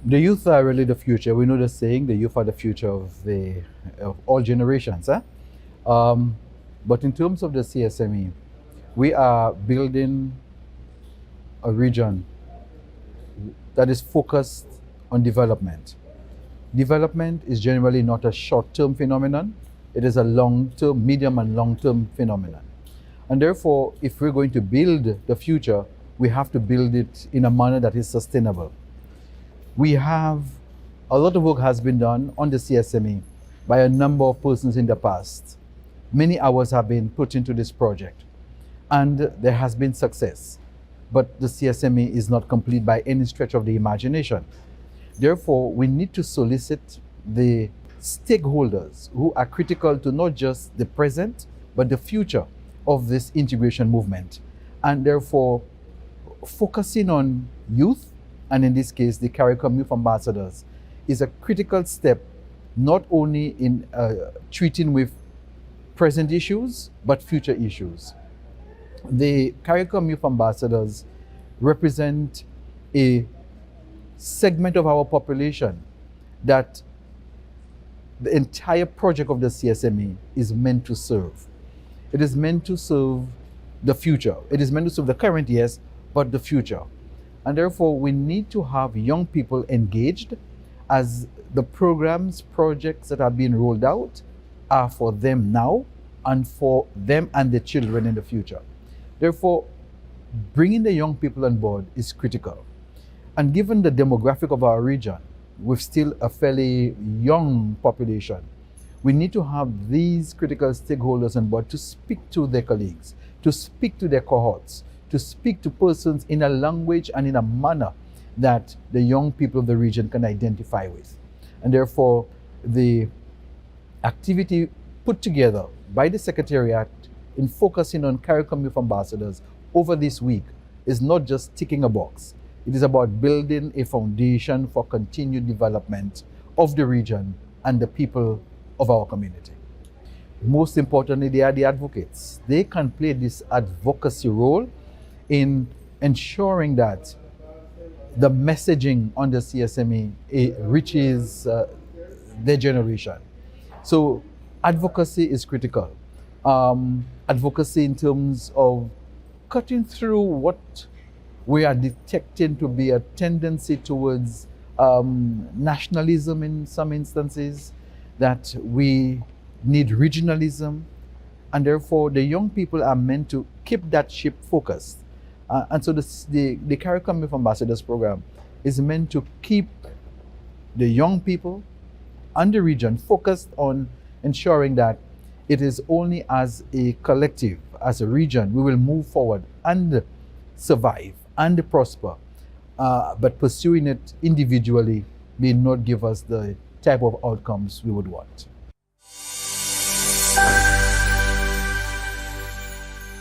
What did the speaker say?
The youth are really the future. We know the saying, the youth are the future of all generations. Um, but in terms of the CSME, we are building a region that is focused on development. Development is generally not a short-term phenomenon. It is a long-term, medium and long-term phenomenon. And therefore, if we're going to build the future, we have to build it in a manner that is sustainable. We have a lot of work has been done on the CSME by a number of persons in the past. Many hours have been put into this project, and there has been success. But the CSME is not complete by any stretch of the imagination. Therefore, we need to solicit the stakeholders who are critical to not just the present, but the future of this integration movement. And therefore, focusing on youth, and in this case, the CARICOM Youth Ambassadors, is a critical step, not only in treating with present issues, but future issues. The CARICOM Youth Ambassadors represent a segment of our population that the entire project of the CSME is meant to serve. It is meant to serve the future. It is meant to serve the current, yes, but the future. And therefore, we need to have young people engaged, as the programs, projects that are being rolled out are for them now and for them and the children in the future. Therefore, bringing the young people on board is critical. And given the demographic of our region, with still a fairly young population, we need to have these critical stakeholders on board to speak to their colleagues, to speak to their cohorts, to speak to persons in a language and in a manner that the young people of the region can identify with. And therefore, the activity put together by the Secretariat in focusing on CARICOM Youth Ambassadors over this week is not just ticking a box. It is about building a foundation for continued development of the region and the people of our community. Most importantly, they are the advocates. They can play this advocacy role in ensuring that the messaging on the CSME reaches their generation. So advocacy is critical. Advocacy in terms of cutting through what we are detecting to be a tendency towards nationalism in some instances, that we need regionalism, and therefore the young people are meant to keep that ship focused. And so the CARICOM Youth Ambassadors program is meant to keep the young people and the region focused on ensuring that it is only as a collective, as a region, we will move forward and survive and prosper. But pursuing it individually may not give us the type of outcomes we would want.